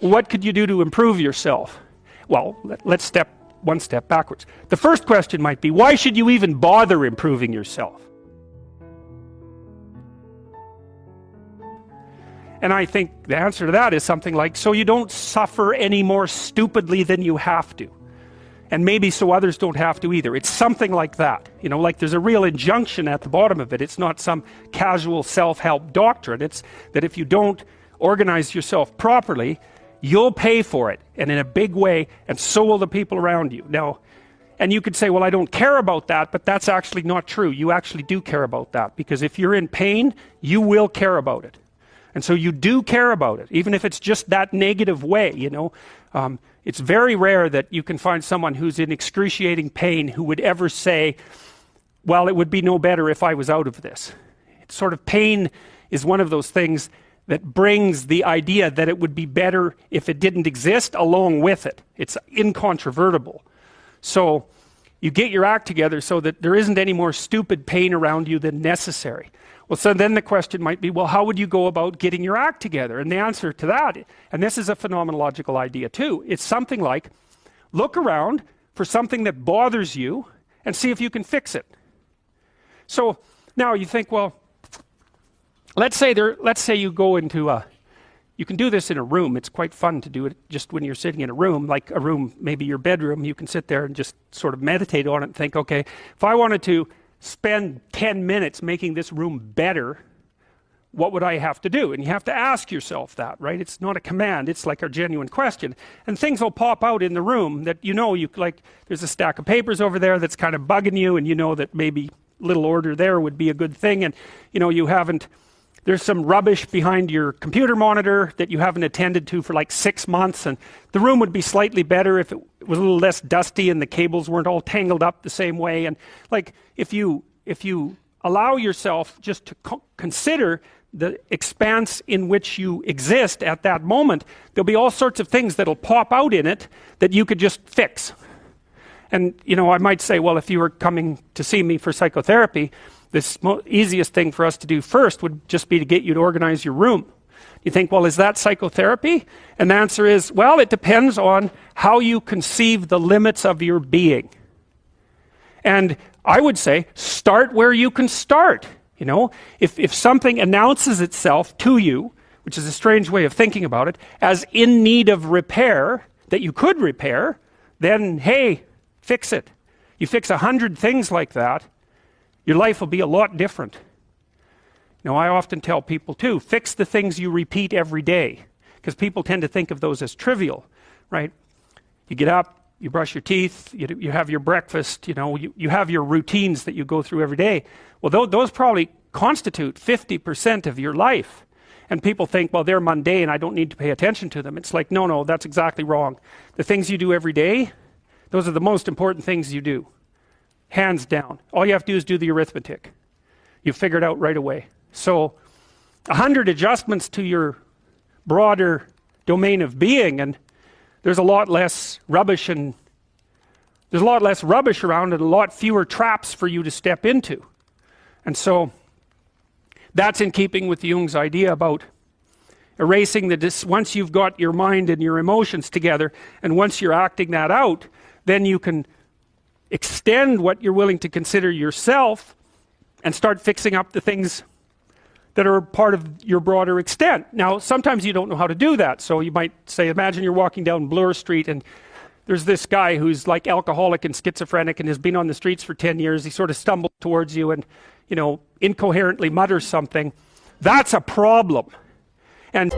What could you do to improve yourself? Well, let's step one step backwards. The first question might be, why should you even bother improving yourself? And I think the answer to that is something like, so you don't suffer any more stupidly than you have to. And maybe so others don't have to either. It's something like that. You know, like there's a real injunction at the bottom of it. It's not some casual self-help doctrine. It's that if you don't organize yourself properly, you'll pay for it, and in a big way, and so will the people around you. Now, and you could say, well, I don't care about that, but that's actually not true. You actually do care about that, because if you're in pain, you will care about it. And so you do care about it, even if it's just that negative way, you know. It's very rare that you can find someone who's in excruciating pain who would ever say, well, it would be no better if I was out of this. It's sort of, pain is one of those things that brings the idea that it would be better if it didn't exist along with it. It's incontrovertible. So you get your act together so that there isn't any more stupid pain around you than necessary. Well, so then the question might be, well, how would you go about getting your act together? And the answer to that, and this is a phenomenological idea too, it's something like, look around for something that bothers you and see if you can fix it. So now you think, well, let's say you go into you can do this in a room. It's quite fun to do it just when you're sitting in a room, like a room, maybe your bedroom. You can sit there and just sort of meditate on it and think, okay, if I wanted to spend 10 minutes making this room better, what would I have to do? And you have to ask yourself that, right? It's not a command, it's like a genuine question. And things will pop out in the room that you know, like there's a stack of papers over there that's kind of bugging you, and you know that maybe little order there would be a good thing, and you know, there's some rubbish behind your computer monitor that you haven't attended to for like 6 months, and the room would be slightly better if it was a little less dusty and the cables weren't all tangled up the same way. And like if you allow yourself just to consider the expanse in which you exist at that moment, there'll be all sorts of things that'll pop out in it that you could just fix. And you know, I might say, well, if you were coming to see me for psychotherapy, the easiest thing for us to do first would just be to get you to organize your room. You think, well, is that psychotherapy? And the answer is, well, it depends on how you conceive the limits of your being. And I would say, start where you can start. You know, if something announces itself to you, which is a strange way of thinking about it, as in need of repair, that you could repair, then, hey, fix it. You fix 100 things like that, your life will be a lot different. Now, I often tell people too, fix the things you repeat every day, because people tend to think of those as trivial, right? You get up, you brush your teeth, you have your breakfast, you know, you have your routines that you go through every day. Well, those probably constitute 50% of your life. And people think, well, they're mundane, I don't need to pay attention to them. It's like, no, that's exactly wrong. The things you do every day, those are the most important things you do. Hands down. All you have to do is do the arithmetic. You figure it out right away. So 100 adjustments to your broader domain of being, and there's a lot less rubbish around, and a lot fewer traps for you to step into. And so that's in keeping with Jung's idea about erasing once you've got your mind and your emotions together, and once you're acting that out, then you can extend what you're willing to consider yourself and start fixing up the things that are part of your broader extent. Now, sometimes you don't know how to do that. So you might say, imagine you're walking down Bloor Street and there's this guy who's like alcoholic and schizophrenic and has been on the streets for 10 years. He sort of stumbles towards you and, you know, incoherently mutters something. That's a problem. And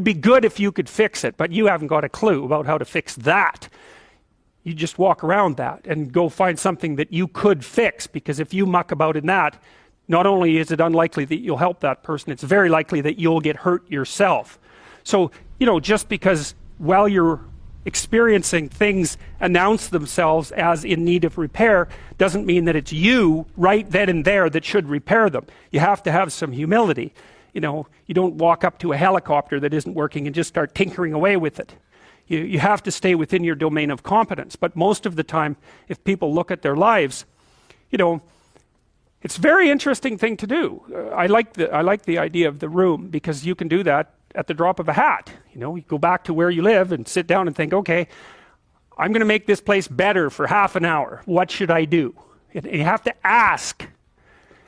would be good if you could fix it, but you haven't got a clue about how to fix that. You just walk around that and go find something that you could fix, because if you muck about in that, not only is it unlikely that you'll help that person, it's very likely that you'll get hurt yourself. So, just because while you're experiencing things announce themselves as in need of repair doesn't mean that it's you right then and there that should repair them. You have to have some humility. You don't walk up to a helicopter that isn't working and just start tinkering away with it. You have to stay within your domain of competence. But most of the time, if people look at their lives, it's a very interesting thing to do. I like the idea of the room, because you can do that at the drop of a hat. You go back to where you live and sit down and think, okay, I'm going to make this place better for half an hour. What should I do? And you have to ask,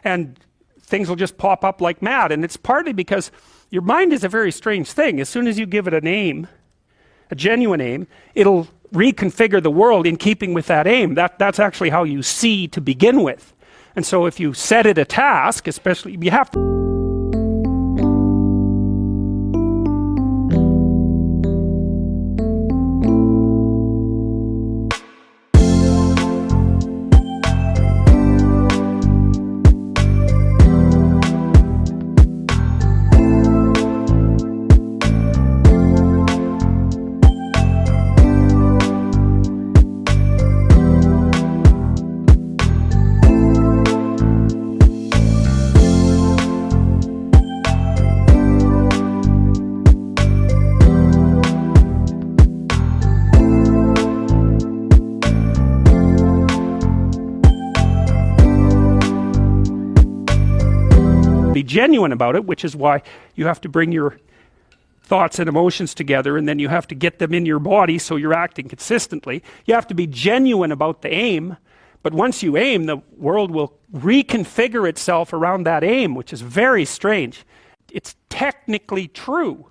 and things will just pop up like mad. And it's partly because your mind is a very strange thing. As soon as you give it a name, a genuine aim, it'll reconfigure the world in keeping with that aim. That's actually how you see to begin with. And so if you set it a task, especially, you have to be genuine about it, which is why you have to bring your thoughts and emotions together, and then you have to get them in your body so you're acting consistently. You have to be genuine about the aim, but once you aim, the world will reconfigure itself around that aim, which is very strange. It's technically true.